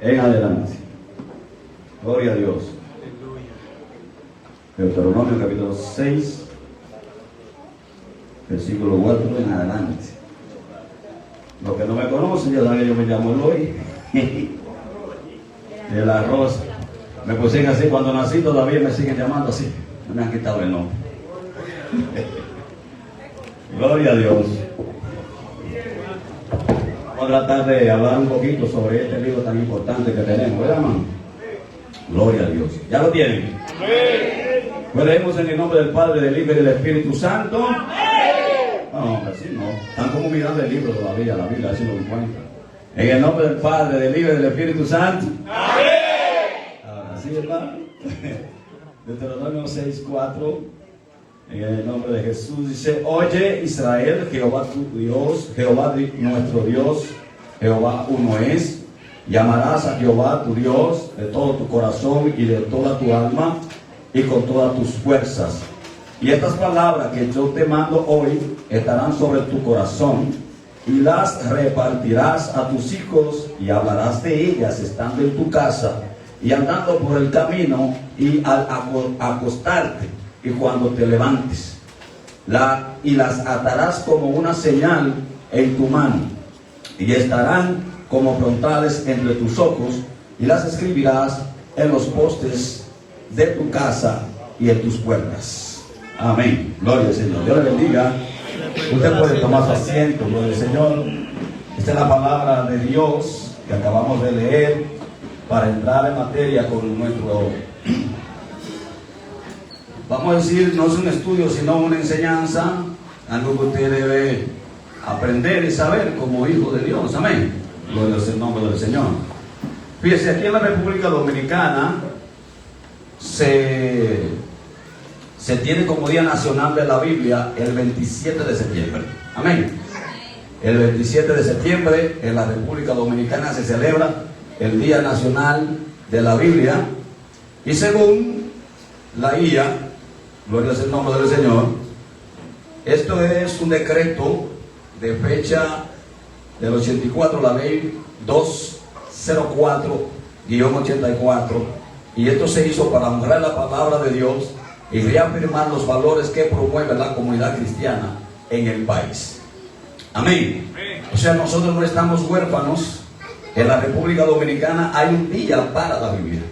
en adelante. Gloria a Dios. Deuteronomio capítulo 6, versículo 4 en adelante. Los que no me conocen ya saben que yo me llamo Eloy. El arroz. Me pusieron así cuando nací, todavía me siguen llamando así. No me han quitado el nombre. Gloria a Dios. Vamos a tratar de hablar un poquito sobre este libro tan importante que tenemos, ¿verdad, hermano? Gloria a Dios. ¿Ya lo tienen? Pues leemos en el nombre del Padre, del Hijo y del Espíritu Santo. No, así no. Están como mirando el libro todavía, la Biblia, así lo encuentran. En el nombre del Padre, del Hijo y del Espíritu Santo. Ahora sí, hermano. Deuteronomio 6:4. En el nombre de Jesús dice: Oye Israel, Jehová tu Dios, Jehová nuestro Dios, Jehová uno es. Llamarás a Jehová tu Dios de todo tu corazón y de toda tu alma y con todas tus fuerzas. Y estas palabras que yo te mando hoy estarán sobre tu corazón y las repartirás a tus hijos y hablarás de ellas estando en tu casa y andando por el camino y al acostarte y cuando te levantes. Y las atarás como una señal en tu mano y estarán como frontales entre tus ojos y las escribirás en los postes de tu casa y en tus puertas. Amén. Gloria al Señor. Dios le bendiga. Usted puede tomar su asiento. Gloria al Señor. Esta es la palabra de Dios que acabamos de leer para entrar en materia con nuestro, vamos a decir, no es un estudio sino una enseñanza, algo que usted debe aprender y saber como hijo de Dios. Amén. Gloria al nombre del Señor. Fíjese, aquí en la República Dominicana se tiene como Día Nacional de la Biblia el 27 de septiembre. Amén. El 27 de septiembre en la República Dominicana se celebra el Día Nacional de la Biblia. Y según la IA, gloria al nombre del Señor, esto es un decreto de fecha del 84, la ley 204-84, y esto se hizo para honrar la palabra de Dios y reafirmar los valores que promueve la comunidad cristiana en el país. Amén. O sea, nosotros no estamos huérfanos. En la República Dominicana hay un día para la Biblia.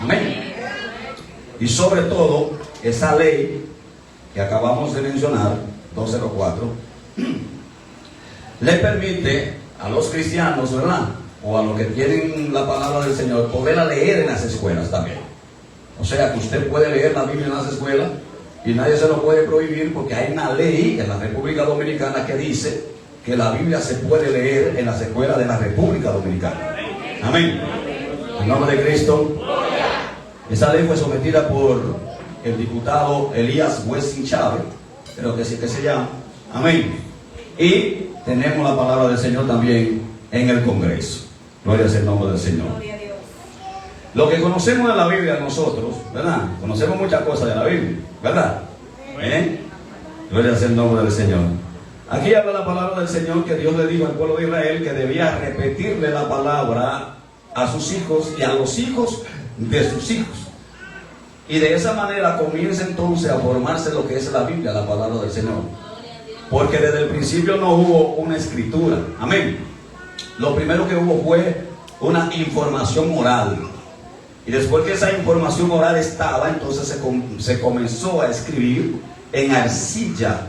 Amén. Y sobre todo, esa ley que acabamos de mencionar, 204, le permite a los cristianos, ¿verdad?, o a los que tienen la palabra del Señor, poderla leer en las escuelas también. O sea que usted puede leer la Biblia en las escuelas y nadie se lo puede prohibir, porque hay una ley en la República Dominicana que dice que la Biblia se puede leer en las escuelas de la República Dominicana. Amén. En nombre de Cristo. Esa ley fue sometida por el diputado Elías Wessing Chávez, creo que sí que se llama. Amén. Y tenemos la palabra del Señor también en el Congreso. Gloria al nombre del Señor. Lo que conocemos de la Biblia nosotros, ¿verdad? Conocemos muchas cosas de la Biblia, ¿verdad? Gloria al nombre del Señor. Aquí habla la palabra del Señor que Dios le dijo al pueblo de Israel que debía repetirle la palabra a sus hijos y a los hijos de sus hijos. Y de esa manera comienza entonces a formarse lo que es la Biblia, la palabra del Señor. Porque desde el principio no hubo una escritura. Amén. Lo primero que hubo fue una información oral. Y después que esa información oral estaba, entonces se comenzó a escribir en arcilla.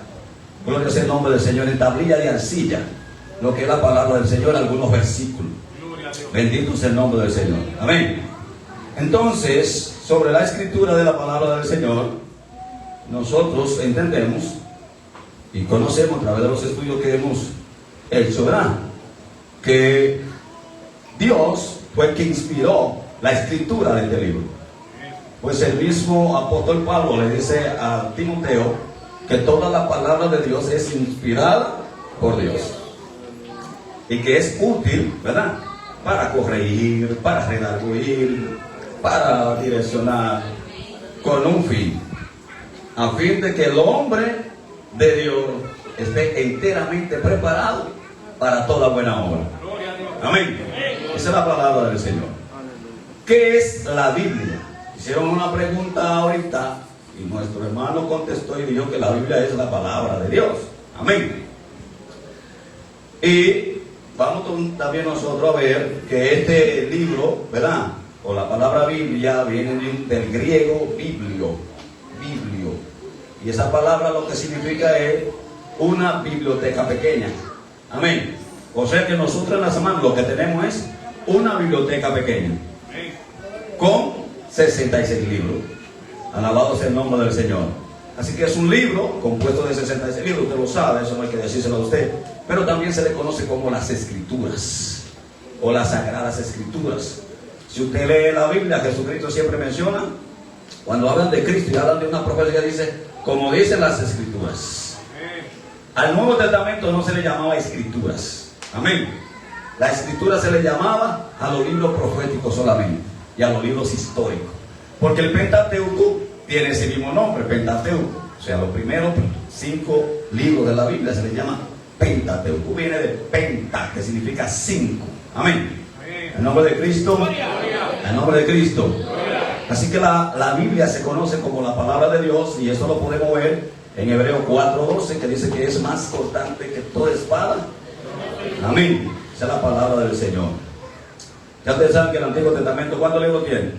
Gloria al nombre del Señor, en tablilla de arcilla. Lo que es la palabra del Señor, algunos versículos. Bendito sea el nombre del Señor. Amén. Entonces, sobre la escritura de la palabra del Señor, nosotros entendemos y conocemos a través de los estudios que hemos hecho, ¿verdad?, que Dios fue el que inspiró la escritura de este libro. Pues el mismo apóstol Pablo le dice a Timoteo que toda la palabra de Dios es inspirada por Dios y que es útil, ¿verdad?, para corregir, para redarguir, para direccionar, con un fin, a fin de que el hombre de Dios esté enteramente preparado para toda buena obra. Amén. Esa es la palabra del Señor. ¿qué es la Biblia? Hicieron una pregunta ahorita y nuestro hermano contestó y dijo que la Biblia es la palabra de Dios. Amén. Y vamos también nosotros a ver que este libro, ¿verdad? O la palabra Biblia viene del griego biblio. Y esa palabra lo que significa es una biblioteca pequeña. Amén. O sea que nosotros en las manos lo que tenemos es una biblioteca pequeña con 66 libros. Alabado sea el nombre del Señor. Así que es un libro compuesto de 66 libros. Usted lo sabe, eso no hay que decírselo a usted. Pero también se le conoce como las Escrituras o las Sagradas Escrituras. Si usted lee la Biblia, Jesucristo siempre menciona, cuando hablan de Cristo y hablan de una profecía, dice, como dicen las Escrituras. Al Nuevo Testamento no se le llamaba Escrituras. Amén. La Escritura se le llamaba a los libros proféticos solamente y a los libros históricos. Porque el Pentateuco tiene ese mismo nombre, Pentateuco. O sea, los primeros 5 libros de la Biblia se les llama Pentateuco. Viene de penta, que significa 5. Amén. En nombre de Cristo. En nombre de Cristo. Así que la Biblia se conoce como la palabra de Dios, y eso lo podemos ver en Hebreos 4:12, que dice que es más cortante que toda espada. Amén. Esa es la palabra del Señor. Ya ustedes saben que el Antiguo Testamento, ¿cuántos libros tiene?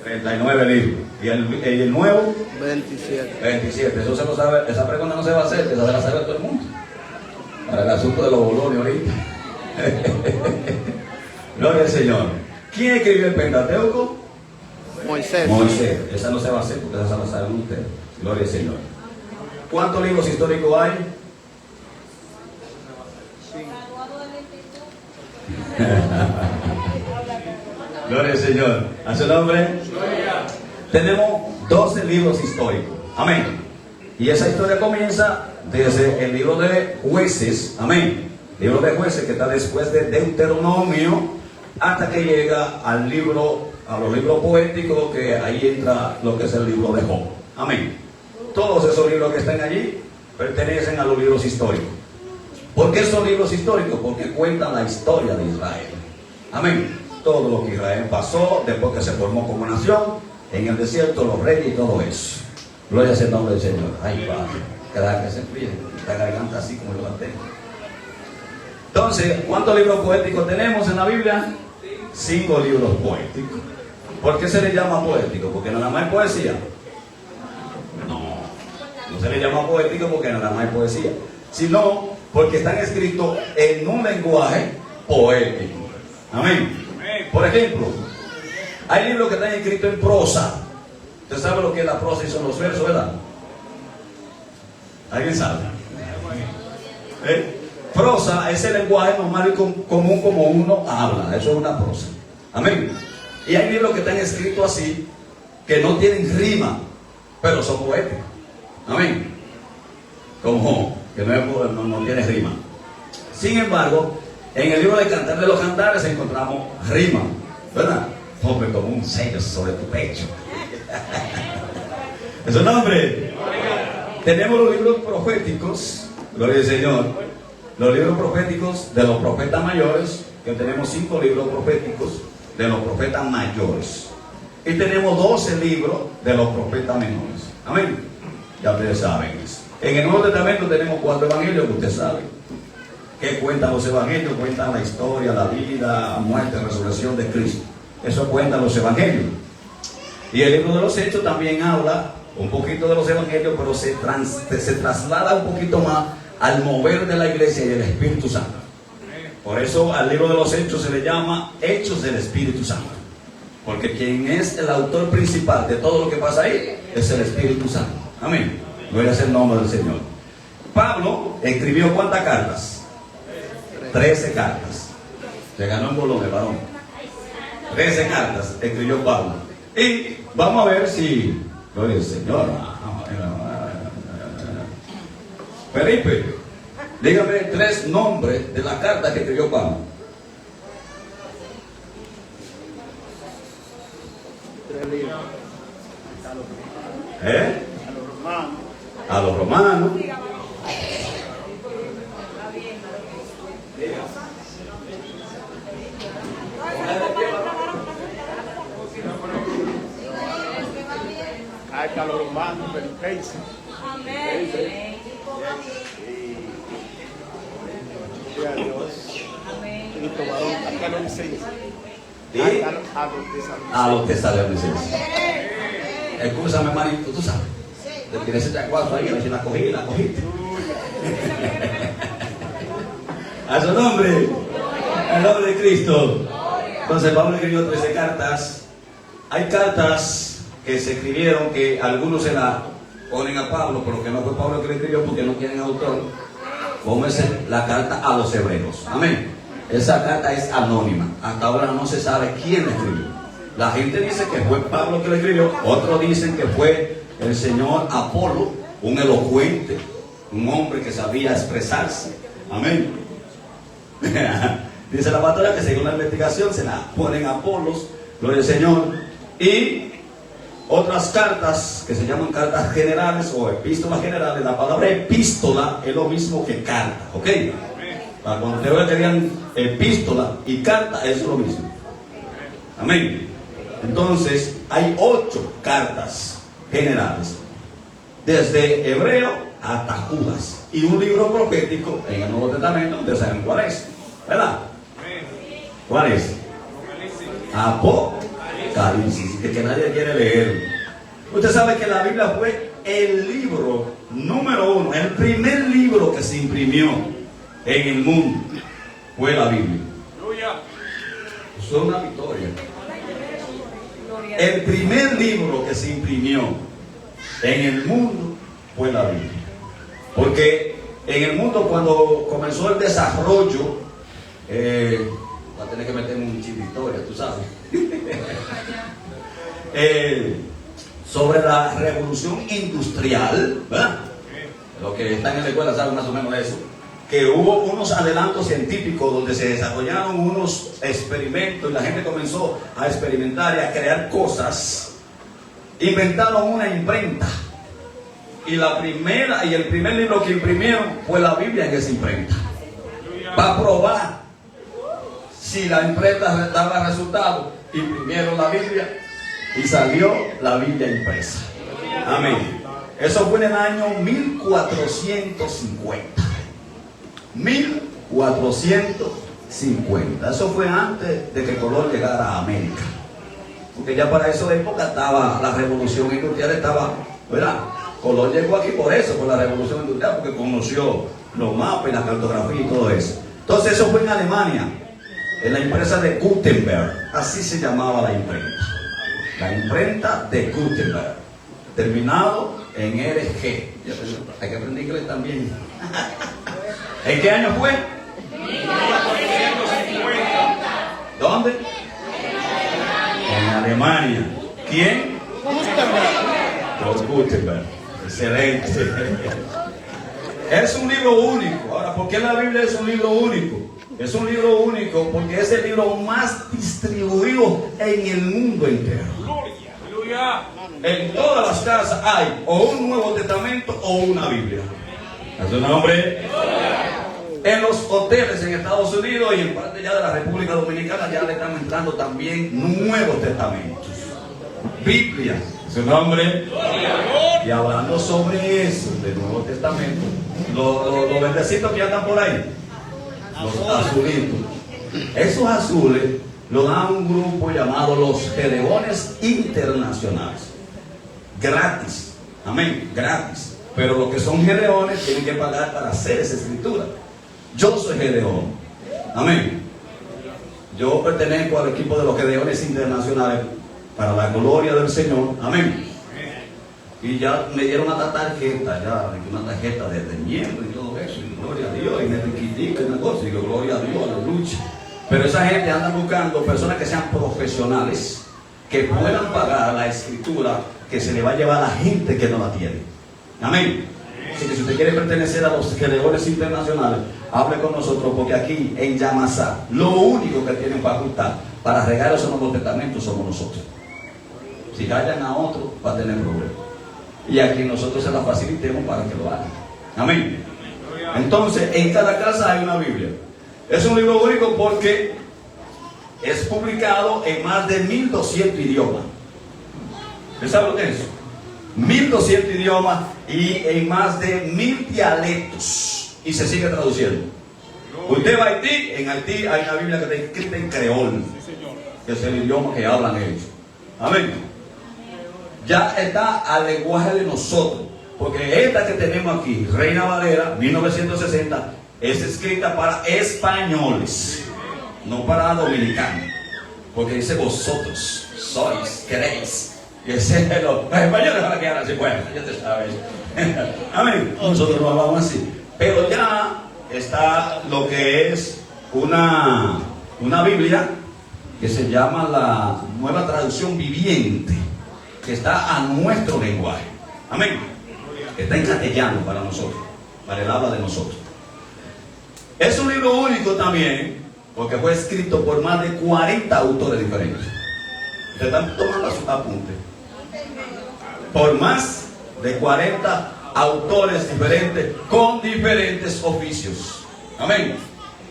39 libros. ¿Y el Nuevo? 27. Eso se lo sabe. Esa pregunta no se va a hacer, esa se la sabe todo el mundo. Para el asunto de los bolones ahorita. Gloria al Señor. ¿Quién escribió el Pentateuco? Moisés. Esa no se va a hacer porque esa la saben ustedes. Gloria al Señor. ¿Cuántos libros históricos hay? Gloria al Señor. ¿A su nombre? Tenemos 12 libros históricos. Amén. Y esa historia comienza desde el libro de Jueces. Amén. Libro de Jueces, que está después de Deuteronomio, hasta que llega a los libros poéticos, que ahí entra lo que es el libro de Job. Amén. Todos esos libros que están allí pertenecen a los libros históricos. ¿Por qué son libros históricos? Porque cuentan la historia de Israel. Amén. Todo lo que Israel pasó después que se formó como nación, en el desierto, los reyes y todo eso. Gloria sea el nombre del Señor. Ay, Padre, cada que se enfríe, esta garganta así como yo la tengo. Entonces, ¿cuántos libros poéticos tenemos en la Biblia? 5 libros poéticos. ¿Por qué se le llama poético? Porque nada más es poesía. No se le llama poético porque nada más es poesía, sino porque están escritos en un lenguaje poético. Amén. Por ejemplo, hay libros que están escritos en prosa. Usted sabe lo que es la prosa y son los versos, ¿verdad? ¿Alguien sabe? Prosa es el lenguaje normal y común como uno habla. Eso es una prosa. Amén. Y hay libros que están escritos así, que no tienen rima, pero son poéticos. Amén. Como que no tiene rima. Sin embargo, en el libro de Cantar de los Cantares encontramos rima, ¿verdad? Hombre, como un sello sobre tu pecho. ¿Es un nombre? Tenemos los libros proféticos, gloria al Señor. Los libros proféticos de los profetas mayores, que tenemos 5 libros proféticos de los profetas mayores. Y tenemos 12 libros de los profetas menores. Amén. Ya ustedes saben eso. En el Nuevo Testamento tenemos 4 evangelios que ustedes saben. ¿Qué cuentan los evangelios? Cuentan la historia, la vida, muerte, resurrección de Cristo. Eso cuentan los evangelios. Y el libro de los Hechos también habla un poquito de los evangelios, pero se traslada un poquito más al mover de la iglesia y del Espíritu Santo. Por eso al libro de los Hechos se le llama Hechos del Espíritu Santo. Porque quien es el autor principal de todo lo que pasa ahí es el Espíritu Santo. Amén. Gloria sea el nombre del Señor. Pablo escribió ¿cuántas cartas? 13 cartas. Se ganó en volumen, varón. 13 cartas escribió Pablo. Y vamos a ver si... Gloria al Señor. Felipe, dígame 3 nombres de la carta que escribió Pablo. A los romanos. carta a los romanos, Filipenses. Amén. Gloria a Dios. Cristo varón, acá lo dice. ¿Y? A los tesalonicenses. Escúchame, hermanito, tú sabes. Te tienes ese chacuazo ahí, a ver si la cogí, la cogiste. A su nombre, el nombre de Cristo. Entonces Pablo escribió 13 cartas. Hay cartas que se escribieron que algunos se la ponen a Pablo, pero que no fue Pablo que le escribió porque no tienen autor. Como es la carta a los hebreos. Amén. Esa carta es anónima. Hasta ahora no se sabe quién la escribió. La gente dice que fue Pablo que la escribió. Otros dicen que fue el señor Apolo, un elocuente, un hombre que sabía expresarse. Amén. Dice la pastora que según la investigación se la ponen a Apolos, gloria al Señor. Y otras cartas que se llaman cartas generales o epístolas generales. La palabra epístola es lo mismo que carta, ¿ok? Para cuando te vean que digan epístola y carta es lo mismo. Amén. Entonces hay 8 cartas generales, desde Hebreo hasta Judas, y un libro profético en el Nuevo Testamento. Ustedes saben cuál es, ¿verdad? ¿Cuál es? Apocalipsis, que nadie quiere leer. Usted sabe que la Biblia fue el libro número 1, el primer libro que se imprimió en el mundo fue la Biblia. Eso es una victoria. El primer libro que se imprimió en el mundo fue la Biblia. Porque en el mundo, cuando comenzó el desarrollo, va a tener que meterme un chip de historia, tú sabes. Sobre la revolución industrial, ¿verdad? Los que están en la escuela saben más o menos de eso. Que hubo unos adelantos científicos donde se desarrollaron unos experimentos y la gente comenzó a experimentar y a crear cosas. Inventaron una imprenta. Y el primer libro que imprimieron fue la Biblia en esa imprenta. Para probar si la imprenta daba resultado, imprimieron la Biblia y salió la Biblia impresa. Amén. Eso fue en el año 1450. 1450. Eso fue antes de que Colón llegara a América. Porque ya para esa época estaba la revolución industrial, ¿verdad? Colón llegó aquí por eso, por la revolución industrial, porque conoció los mapas y la cartografía y todo eso. Entonces eso fue en Alemania, en la empresa de Gutenberg. Así se llamaba la imprenta. La imprenta de Gutenberg. Terminado en RG. Hay que aprender inglés también. ¿En qué año fue? 1450. ¿Dónde? En Alemania. ¿Quién? Por Gutenberg. Excelente. Es un libro único. Ahora, ¿por qué la Biblia es un libro único? Es un libro único porque es el libro más distribuido en el mundo entero. En todas las casas hay o un Nuevo Testamento o una Biblia. ¿A su nombre? En los hoteles en Estados Unidos y en parte ya de la República Dominicana ya le están entrando también Nuevos Testamentos. Biblia. ¿A su nombre? Y hablando sobre eso, del Nuevo Testamento, los verdecitos que andan por ahí, los azulitos, esos azules lo dan un grupo llamado los Gedeones Internacionales. Gratis. Amén. Gratis. Pero los que son Gedeones tienen que pagar para hacer esa escritura. Yo soy Gedeón. Amén. Yo pertenezco al equipo de los Gedeones Internacionales para la gloria del Señor. Amén. Y ya me dieron una tarjeta, una tarjeta de miembro y todo eso. Y gloria a Dios. Y me critica una cosa. Y digo, gloria a Dios, aleluya. Pero esa gente anda buscando personas que sean profesionales, que puedan pagar la escritura que se le va a llevar a la gente que no la tiene. Amén. Así que si usted quiere pertenecer a los Gedeones Internacionales, hable con nosotros, porque aquí en Yamasá, lo único que tienen facultad para regar esos Nuevos Testamentos somos nosotros. Si callan a otro, va a tener problemas. Y aquí nosotros se la facilitemos para que lo hagan. Amén. Entonces, en cada casa hay una Biblia. Es un libro único porque es publicado en más de 1200 idiomas. ¿Usted sabe lo que es eso? 1.200 idiomas y en más de 1.000 dialectos. Y se sigue traduciendo. Usted va a Haití, en Haití hay una Biblia que está escrita en creol, que es el idioma que hablan ellos. Amén. Ya está al lenguaje de nosotros, porque esta que tenemos aquí, Reina Valera, 1960, es escrita para españoles, no para dominicanos, porque dice vosotros sois, queréis. Y ese los españoles van a quedar así, bueno, ya te sabes. Amén. Nosotros no hablamos así. Pero ya está lo que es una Biblia que se llama la Nueva Traducción Viviente, que está a nuestro lenguaje. Amén. Está en castellano para nosotros, para el habla de nosotros. Es un libro único también, porque fue escrito por más de 40 autores diferentes. Ustedes están tomando su apunte. Por más de 40 autores diferentes, con diferentes oficios. Amén.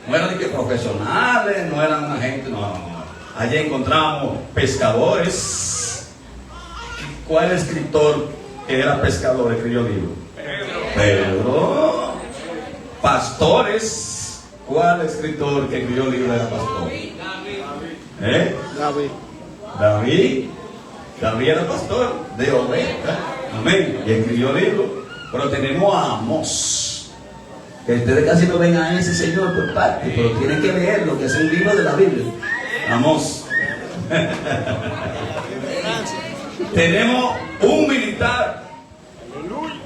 No eran ni que profesionales, no eran una gente, no. Allí encontramos pescadores. ¿Cuál escritor que era pescador escribió libro? Pedro. Pastores. ¿Cuál escritor que escribió libro era pastor? David era pastor de ovejas. Amén. Y escribió libro. Pero tenemos a Amós. Que ustedes casi no ven a ese señor por parte, pero tienen que leerlo, que es un libro de la Biblia. Amós. Tenemos un militar.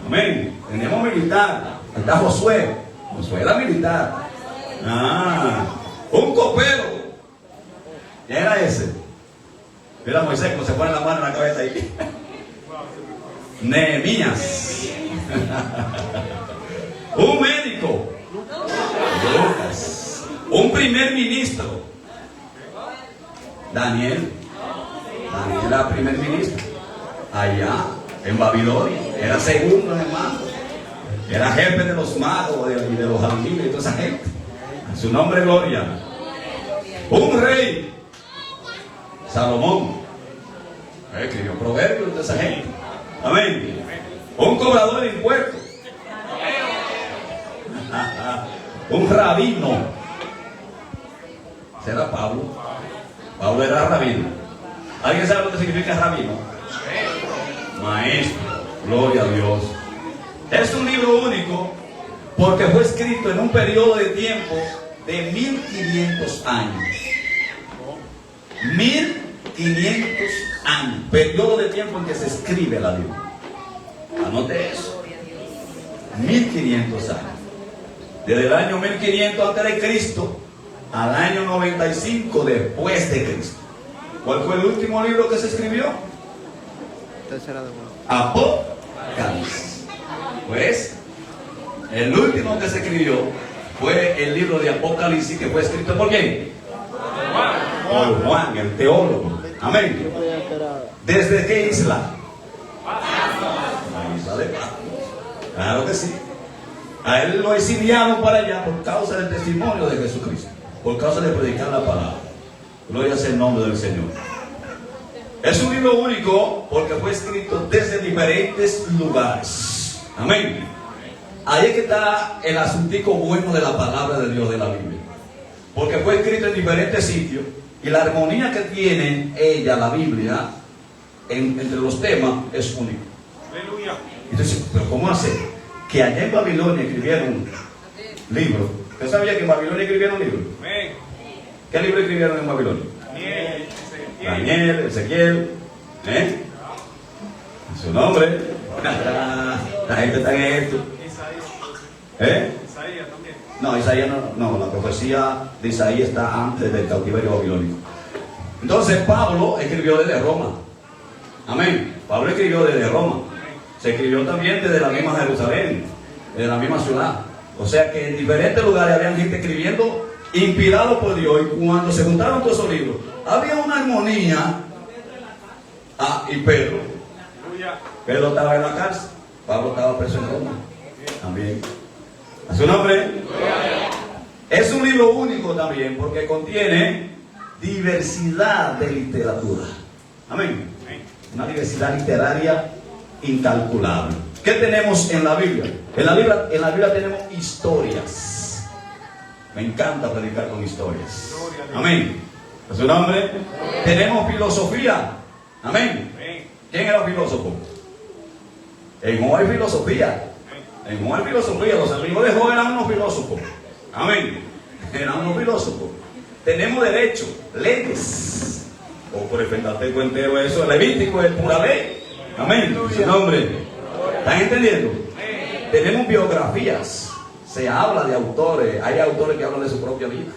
Amén. Tenemos militar. Está Josué. Josué era militar. Un copero. ¿Quién era ese? Mira a Moisés como se pone la mano en la cabeza ahí. Nehemías. Un médico. Lucas. Un primer ministro. Daniel era primer ministro. Allá en Babilonia. Era segundo en mando. Era jefe de los magos y de los alquiles y toda esa gente. A su nombre gloria. Un rey. Salomón. Escribió proverbios de esa gente. Amén. Un cobrador de impuestos. Un rabino. Ese era Pablo. Pablo era rabino. ¿Alguien sabe lo que significa rabino? Maestro. Gloria a Dios. Es un libro único porque fue escrito en un periodo de tiempo de 1500 años. 1500 años. Periodo de tiempo en que se escribe la Biblia. Anote eso. 1500 años. Desde el año 1500 antes de Cristo al año 95 después de Cristo. ¿Cuál fue el último libro que se escribió? Apocalipsis. Pues el último que se escribió fue el libro de Apocalipsis, que fue escrito ¿por quién? Por Juan, el teólogo. Amén. ¿Desde qué isla? La isla de Patmos. Claro que sí. A él lo exiliaron para allá por causa del testimonio de Jesucristo, por causa de predicar la palabra. Gloria sea el nombre del Señor. Es un libro único porque fue escrito desde diferentes lugares. Amén. Ahí es que está el asuntico bueno de la palabra de Dios, de la Biblia. Porque fue escrito en diferentes sitios y la armonía que tiene ella, la Biblia, entre los temas es único. Aleluya. Entonces, ¿pero cómo hacer? Que allá en Babilonia escribieron libros. ¿Usted sabía que en Babilonia escribieron libros? ¿Qué libro escribieron en Babilonia? Daniel, Ezequiel. Su nombre. La gente está en esto. Isaías también. No, Isaías no, la profecía de Isaías está antes del cautiverio babilónico. Entonces Pablo escribió desde Roma. Amén. Pablo escribió desde Roma. Se escribió también desde la misma Jerusalén, desde la misma ciudad. O sea que en diferentes lugares había gente escribiendo inspirado por Dios. Y cuando se juntaron todos esos libros, había una armonía. Y Pedro estaba en la cárcel. Pablo estaba preso en Roma también. ¿A su nombre? Es un libro único también porque contiene diversidad de literatura. Amén. Una diversidad literaria incalculable. ¿Qué tenemos en la Biblia? En la Biblia tenemos historias. Me encanta predicar con historias. Amén. ¿Es su nombre? Tenemos filosofía. Amén. ¿Quién era filósofo? En Job hay filosofía. En Job hay filosofía. Los amigos de Job eran unos filósofos. Amén. Eran unos filósofos. Tenemos derecho, leyes. O por el Pentateuco entero, eso, el Levítico es pura ley. Amén. Su nombre. ¿Están entendiendo? Tenemos biografías. Se habla de autores. Hay autores que hablan de su propia vida.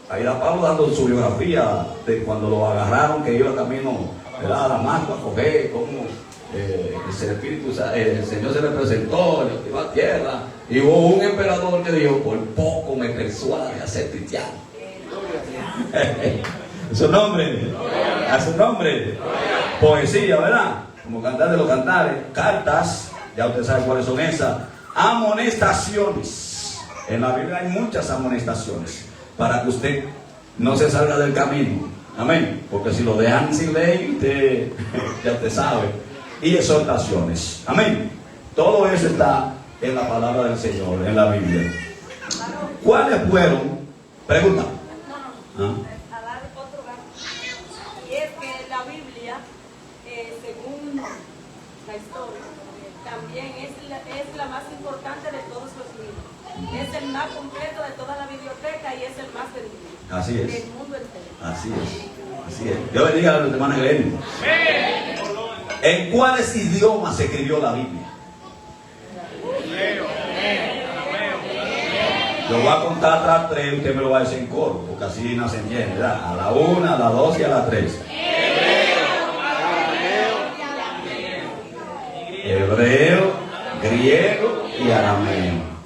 Ahí está Pablo dando su biografía de cuando lo agarraron, que iba camino, ¿verdad?, a Damasco a coger, cómo el Señor se le presentó, le tiró a tierra, y hubo un emperador que dijo: por poco me persuade a ser cristiano. Su nombre, a su nombre. Poesía, ¿verdad? Como cantar de los cantares. Cartas, ya usted sabe cuáles son esas. Amonestaciones. En la Biblia hay muchas amonestaciones para que usted no se salga del camino. Amén. Porque si lo dejan sin ley, usted ya usted sabe. Y exhortaciones. Amén. Todo eso está en la palabra del Señor, en la Biblia. ¿Cuáles fueron? Pregunta. A dar otro dato. Y es que la Biblia, según la historia, también es la más importante de todos los libros. Es el más completo de toda la biblioteca y es el más vendido. Así es. Del mundo entero. Así es. Así es. Dios bendiga a los hermanos que leen. ¿En cuáles idiomas se escribió la Biblia? Yo voy a contar hasta 3 y usted me lo va a decir en coro, porque así no se entiende, ¿verdad? A la 1, a la 2 y a la 3. Hebreo, griego y arameo.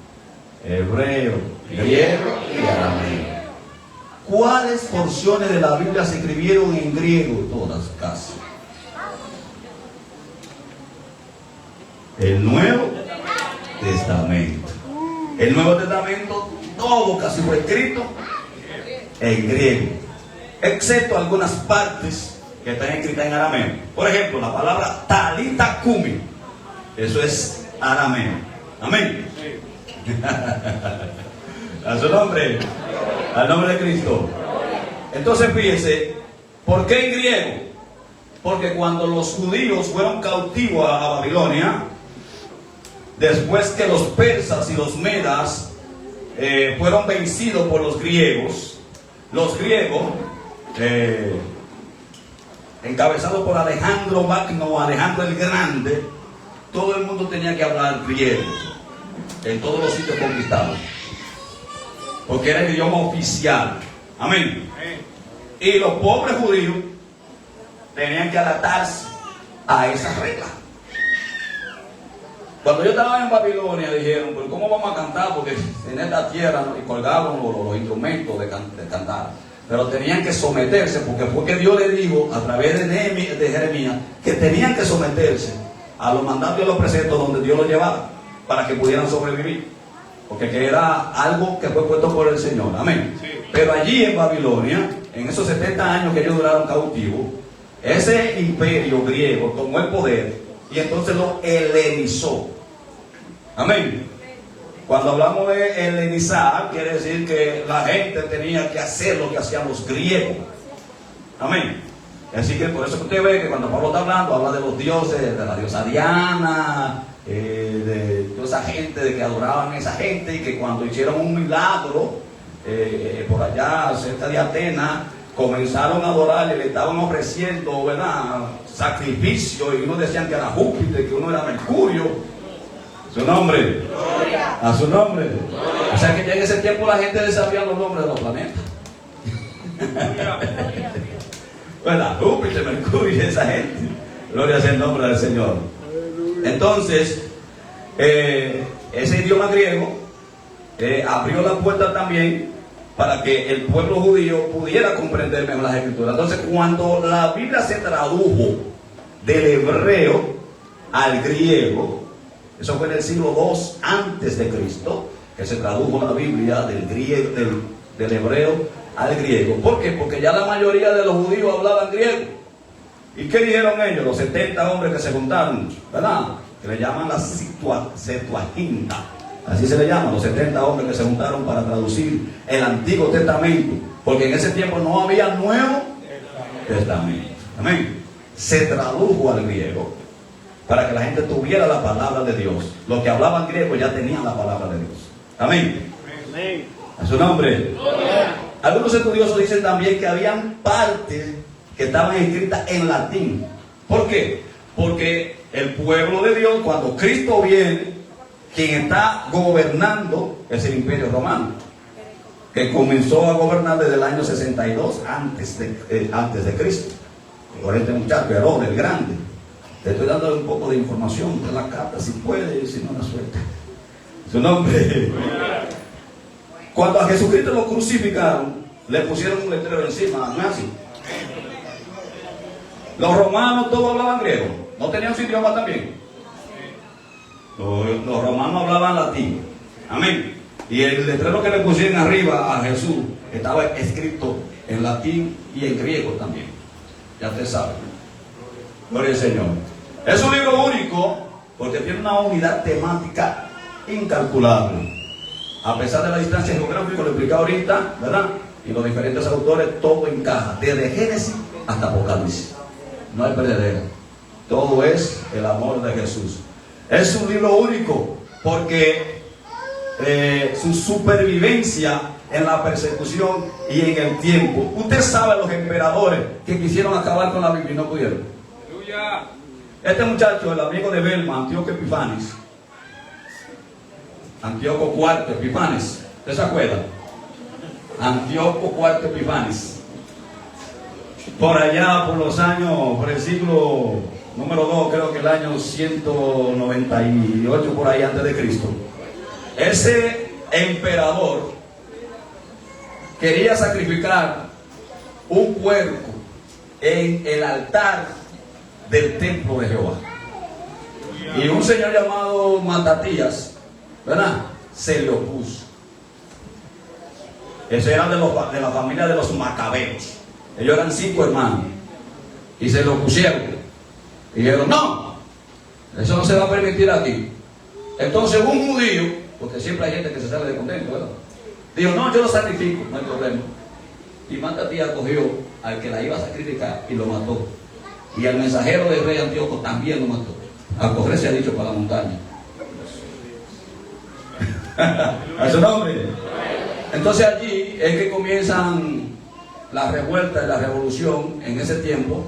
Hebreo, griego y arameo. ¿Cuáles porciones de la Biblia se escribieron en griego? Todas casi. El Nuevo Testamento. El Nuevo Testamento, todo casi fue escrito en griego, excepto algunas partes que están escritas en arameo. Por ejemplo, la palabra talita kumi, eso es arameo. Amén. A su nombre, al nombre de Cristo. Entonces fíjense, ¿por qué en griego? Porque cuando los judíos fueron cautivos a Babilonia, después que los persas y los medas fueron vencidos por los griegos encabezados por Alejandro Magno, Alejandro el Grande, todo el mundo tenía que hablar griego en todos los sitios conquistados, porque era el idioma oficial. Amén. Y los pobres judíos tenían que adaptarse a esas reglas. Cuando yo estaba en Babilonia dijeron: pero ¿cómo vamos a cantar? Porque en esta tierra, ¿no?, y colgaban los instrumentos de cantar. Pero tenían que someterse, porque fue que Dios le dijo a través de Jeremías que tenían que someterse a los mandatos y a los preceptos donde Dios los llevaba, para que pudieran sobrevivir, porque que era algo que fue puesto por el Señor. Amén. Sí. Pero allí en Babilonia, en esos 70 años que ellos duraron cautivos, ese imperio griego tomó el poder y entonces lo helenizó. Amén. Cuando hablamos de helenizar, quiere decir que la gente tenía que hacer lo que hacían los griegos. Amén. Así que por eso que usted ve que cuando Pablo está hablando, habla de los dioses, de la diosa Diana, de toda esa gente, de que adoraban a esa gente, y que cuando hicieron un milagro por allá cerca de Atenas, comenzaron a adorar y le estaban ofreciendo, ¿verdad?, sacrificio, y unos decían que era Júpiter, que uno era Mercurio. Su nombre. Gloria. A su nombre. Gloria. O sea que ya en ese tiempo la gente sabía los nombres de los planetas. ¿Verdad? Júpiter, Mercurio, esa gente. Gloria sea el nombre del Señor. Entonces, ese idioma griego abrió la puerta también para que el pueblo judío pudiera comprender mejor las escrituras. Entonces, cuando la Biblia se tradujo del hebreo al griego, eso fue en el siglo II antes de Cristo, que se tradujo la Biblia del hebreo al griego. ¿Por qué? Porque ya la mayoría de los judíos hablaban griego. ¿Y qué dijeron ellos? Los 70 hombres que se juntaron, ¿verdad? Que le llaman la Septuaginta. Así se le llama, los 70 hombres que se juntaron para traducir el Antiguo Testamento. Porque en ese tiempo no había Nuevo Testamento. Amén. Se tradujo al griego para que la gente tuviera la palabra de Dios. Los que hablaban griego ya tenían la palabra de Dios. Amén. Amén. A su nombre. Algunos estudiosos dicen también que habían partes que estaban escritas en latín. ¿Por qué? Porque el pueblo de Dios, cuando Cristo viene, quien está gobernando es el Imperio Romano, que comenzó a gobernar desde el año 62 antes de Cristo. Por este muchacho, Herodes el Grande. Te estoy dando un poco de información de la carta, si puede, si no la suelta. Su nombre. Cuando a Jesucristo lo crucificaron, le pusieron un letrero encima, ¿no es así? Los romanos todos hablaban griego, ¿no tenían su idioma también? Los romanos hablaban latín. Amén. Y el letrero que le pusieron arriba a Jesús estaba escrito en latín y en griego también. Ya usted sabe. Gloria al Señor. Es un libro único porque tiene una unidad temática incalculable. A pesar de la distancia geográfica, lo expliqué ahorita, ¿verdad? Y los diferentes autores, todo encaja, desde Génesis hasta Apocalipsis. No hay perdedera. Todo es el amor de Jesús. Es un libro único porque su supervivencia en la persecución y en el tiempo. Usted sabe los emperadores que quisieron acabar con la Biblia y no pudieron. ¡Aleluya! Este muchacho, el amigo de Belma, Antíoco Epifanes, Antíoco IV Epifanes, ¿usted se acuerda? Antíoco IV Epifanes, por allá, por los años, por el siglo número 2, creo que el año 198, por ahí antes de Cristo. Ese emperador quería sacrificar un puerco en el altar del templo de Jehová. Y un señor llamado Matatías, ¿verdad?, se le opuso. Ese era de la familia de los Macabeos. Ellos eran 5 hermanos y se le opusieron y dijeron: no, eso no se va a permitir aquí. Entonces un judío, porque siempre hay gente que se sale de contento, ¿verdad?, dijo: no, yo lo sacrifico, no hay problema. Y Matatías cogió al que la iba a sacrificar y lo mató. Y al mensajero del rey Antíoco también lo mató. A correr se ha dicho para la montaña. A su nombre. Entonces allí es que comienzan la revuelta y la revolución en ese tiempo,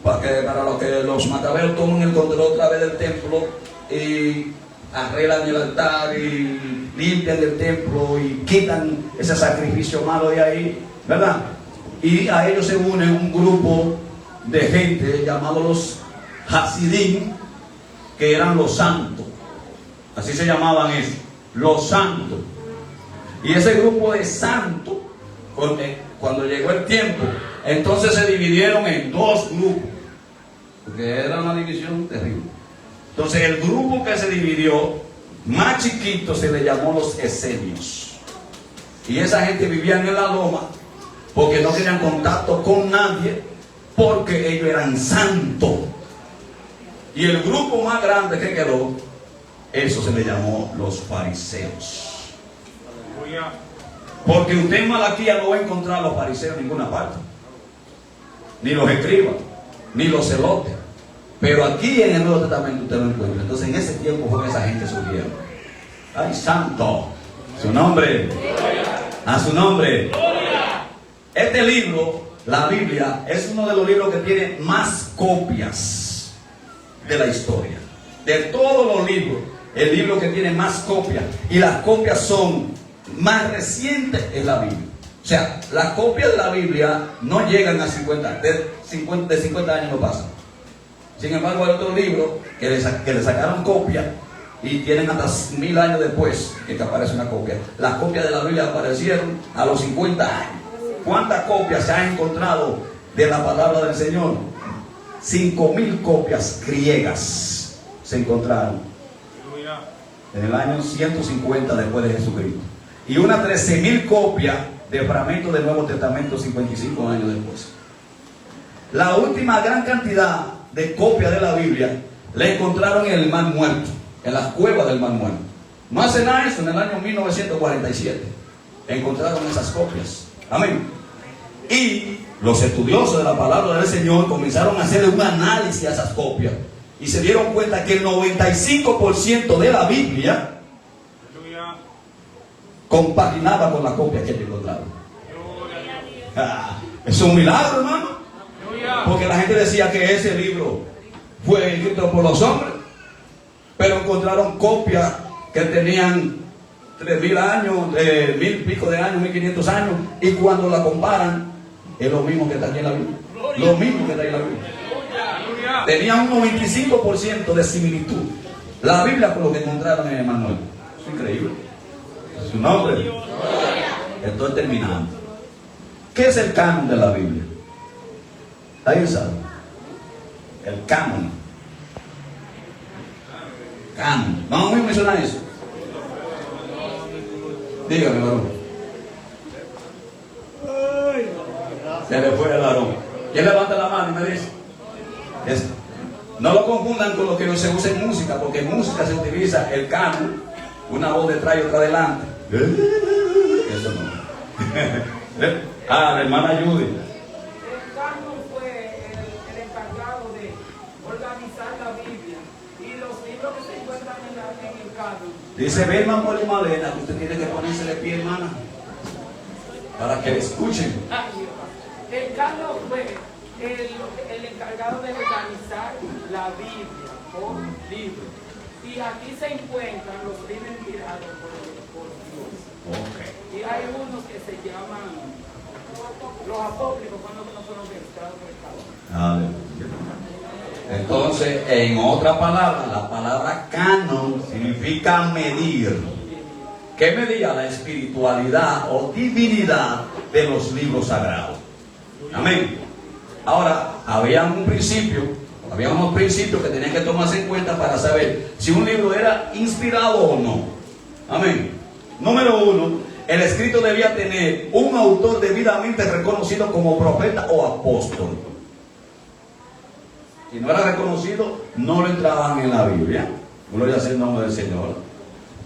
para lo que los macabeos toman el control otra vez del templo y arreglan el altar y limpian el templo y quitan ese sacrificio malo de ahí, ¿verdad? Y a ellos se une un grupo de gente llamados los Hasidim, que eran los santos. Así se llamaban ellos, los santos. Y ese grupo de santos, cuando llegó el tiempo, entonces se dividieron en 2 grupos, porque era una división terrible. Entonces el grupo que se dividió, más chiquito, se le llamó los esenios. Y esa gente vivía en la loma porque no tenían contacto con nadie, porque ellos eran santos. Y el grupo más grande que quedó, eso se le llamó los fariseos. Porque usted en Malaquía no va a encontrar a los fariseos en ninguna parte, ni los escribas, ni los celotes. Pero aquí en el Nuevo Testamento usted lo encuentra. Entonces en ese tiempo fue que esa gente surgieron. ¡Ay, santo! Su nombre. A su nombre. Este libro, la Biblia, es uno de los libros que tiene más copias de la historia. De todos los libros, el libro que tiene más copias, y las copias son más recientes, es la Biblia. O sea, las copias de la Biblia no llegan a 50 años, de 50 años no pasan. Sin embargo, hay otros libros que le sacaron copia y tienen hasta 1000 años después que aparece una copia. Las copias de la Biblia aparecieron a los 50 años. ¿Cuántas copias se han encontrado de la palabra del Señor? 5000 copias griegas se encontraron en el año 150 después de Jesucristo. Y unas 13.000 copias de fragmentos del Nuevo Testamento 55 años después. La última gran cantidad de copias de la Biblia la encontraron en el Mar Muerto, en las cuevas del Mar Muerto. No hace nada eso, en el año 1947 encontraron esas copias. Amén. Y los estudiosos de la palabra del Señor comenzaron a hacer un análisis a esas copias y se dieron cuenta que el 95% de la Biblia compaginaba con la copia que ellos encontraron. Es un milagro, hermano. Porque la gente decía que ese libro fue escrito por los hombres, pero encontraron copias que tenían 3.000 años, 1.000 y pico de años, 1.500 años, y cuando la comparan, es lo mismo que está aquí en la Biblia. Lo mismo que está ahí en la Biblia. Tenía un 95% de similitud la Biblia con lo que encontraron en Emanuel. Es increíble. Es su nombre. Estoy terminando. ¿Qué es el canon de la Biblia? ¿Alguien sabe? El canon. Canon. Vamos a mencionar eso. Dígame, varón. Se le fue el varón. ¿Quién levanta la mano y me dice? No lo confundan con lo que no se usa en música, porque en música se utiliza el canon, una voz detrás y otra adelante. Eso no. La hermana Judy. El canon fue el encargado de organizar la Biblia y los libros que se encuentran en el canon. Dice Belma Moli Malena que usted tiene que ponerse de pie, hermana, para que le escuchen. El canon fue el encargado de organizar la Biblia por libros. Y aquí se encuentran los libros inspirados por Dios. Okay. Y hay unos que se llaman los apócrifos, cuando no fueron registrados por el canon. Entonces, en otra palabra, la palabra canon significa medir. ¿Qué medía? La espiritualidad o divinidad de los libros sagrados. Amén. Ahora, había unos principios que tenían que tomarse en cuenta para saber si un libro era inspirado o no. Amén. Número 1, el escrito debía tener un autor debidamente reconocido como profeta o apóstol. Si no era reconocido, no lo entraban en la Biblia. Gloria sea el nombre del Señor.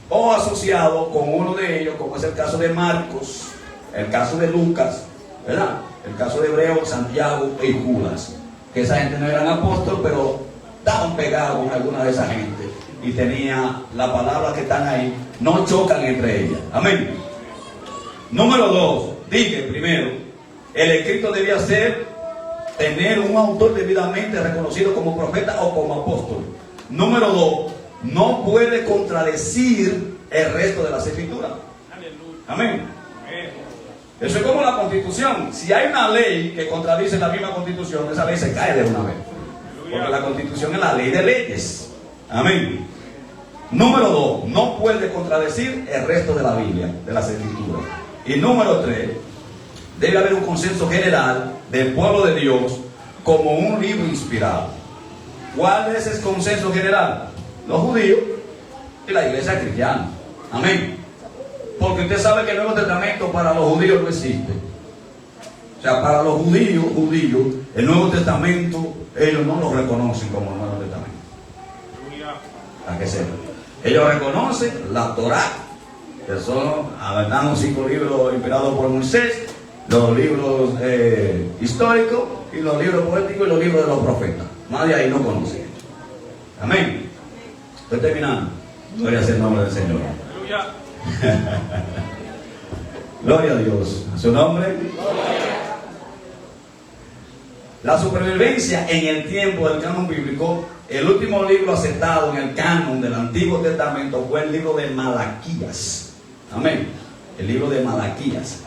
O asociado con uno de ellos, como es el caso de Marcos, el caso de Lucas, ¿verdad? El caso de Hebreo, Santiago y Judas. Que esa gente no eran apóstoles, pero estaban pegados con alguna de esa gente. Y tenía la palabra que están ahí, no chocan entre ellas. Amén. Número 2, dije primero, el escrito debía tener un autor debidamente reconocido como profeta o como apóstol. Número 2, no puede contradecir el resto de las escrituras. Amén. Eso es como la Constitución. Si hay una ley que contradice la misma Constitución, esa ley se cae de una vez. Porque la Constitución es la ley de leyes. Amén. Número 2, no puede contradecir el resto de la Biblia, de las escrituras. Y número 3, debe haber un consenso general del pueblo de Dios como un libro inspirado. ¿Cuál es ese consenso general? Los judíos y la iglesia cristiana. Amén. Porque usted sabe que el Nuevo Testamento para los judíos no existe. O sea, para los judíos, el Nuevo Testamento, ellos no lo reconocen como el Nuevo Testamento. Para que sepan. Ellos reconocen la Torá, que son, verdad, los 5 libros inspirados por Moisés, los libros históricos, y los libros poéticos y los libros de los profetas. Más de ahí no conocen. Amén. Estoy terminando. Gloria sea el nombre del Señor. Gloria a Dios. ¿A su nombre? La supervivencia en el tiempo del canon bíblico, el último libro aceptado en el canon del Antiguo Testamento fue el libro de Malaquías. Amén. El libro de Malaquías.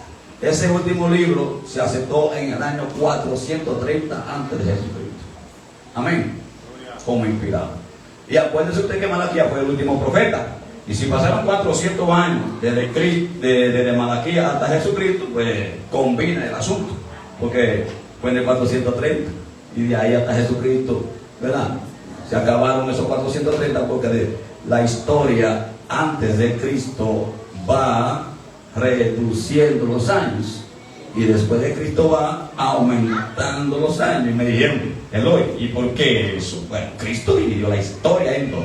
Ese último libro se aceptó en el año 430 antes de Jesucristo. Amén. Como inspirado. Y acuérdese usted que Malaquías fue el último profeta. Y si pasaron 400 años desde Malaquías hasta Jesucristo, pues combina el asunto. Porque fue en el 430 y de ahí hasta Jesucristo, ¿verdad? Se acabaron esos 430 porque la historia antes de Cristo va reduciendo los años y después de Cristo va aumentando los años. Y me dijeron, Eloy, ¿y por qué eso? Bueno, Cristo dividió la historia en dos.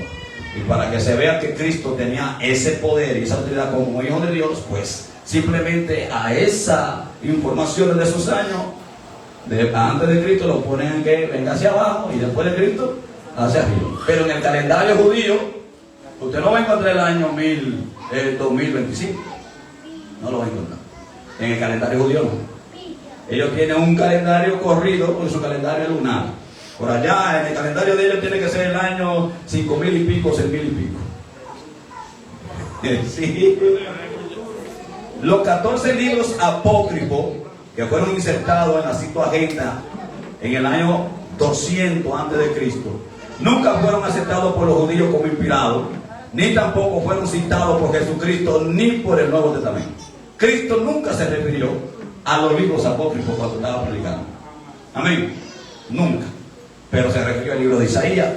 Y para que se vea que Cristo tenía ese poder y esa autoridad como hijo de Dios, pues simplemente a esa información de esos años, antes de Cristo, lo ponen que venga hacia abajo y después de Cristo hacia arriba. Pero en el calendario judío, usted no va a encontrar el año 2025. No lo va a encontrar. En el calendario judío no. Ellos tienen un calendario corrido con su calendario lunar. Por allá, en el calendario de ellos tiene que ser el año 5.000 y pico, 6.000 y pico. Sí. Los 14 libros apócrifos que fueron insertados en la Septuaginta en el año 200 antes de Cristo, nunca fueron aceptados por los judíos como inspirados, ni tampoco fueron citados por Jesucristo ni por el Nuevo Testamento. Cristo nunca se refirió a los libros apócrifos cuando estaba predicando. Amén. Nunca. Pero se refirió al libro de Isaías,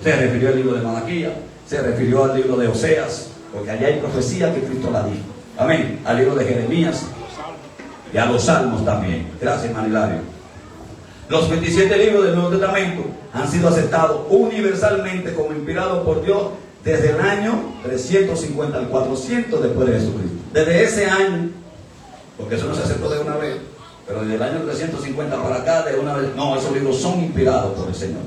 se refirió al libro de Malaquías, se refirió al libro de Oseas, porque allá hay profecía que Cristo la dijo. Amén. Al libro de Jeremías y a los Salmos también. Gracias, hermano Hilario. Los 27 libros del Nuevo Testamento han sido aceptados universalmente como inspirados por Dios desde el año 350 al 400 después de Jesucristo. Desde ese año, porque eso no se aceptó de una vez, pero desde el año 350 para acá, de una vez, no, esos libros son inspirados por el Señor.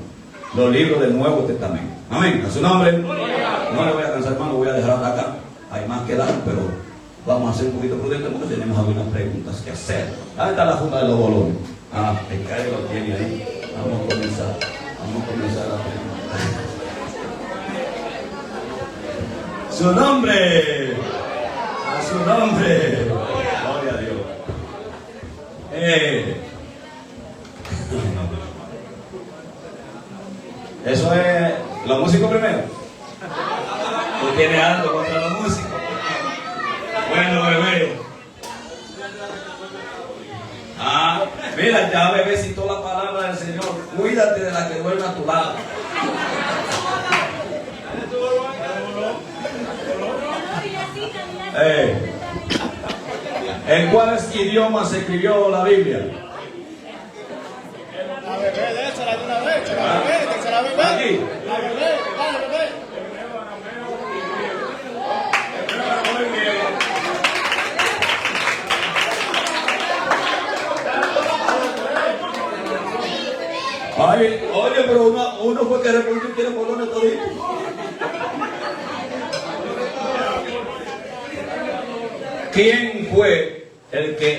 Los libros del Nuevo Testamento. Amén. A su nombre. No le voy a cansar, hermano, voy a dejar hasta acá. Hay más que dar, pero vamos a ser un poquito prudentes porque tenemos algunas preguntas que hacer. Ahí está la funda de los bolones. El calle lo tiene ahí. Vamos a comenzar la pregunta. Su nombre. A su nombre. Gloria a Dios. Eso es los músicos primero. ¿Tú tienes algo contra los músicos? Bueno, bebé. Mira, ya bebé citó la palabra del Señor. Cuídate de la que duerme a tu lado. ¿En cuáles idiomas se escribió la Biblia? La bebé, déjala de una vez, la bebé, déjala bebé. Aquí. La bebé, dale bebé. Muy bien. Ay, oye, pero uno fue que respondió y quiere ponerle todito. ¿Quién fue el que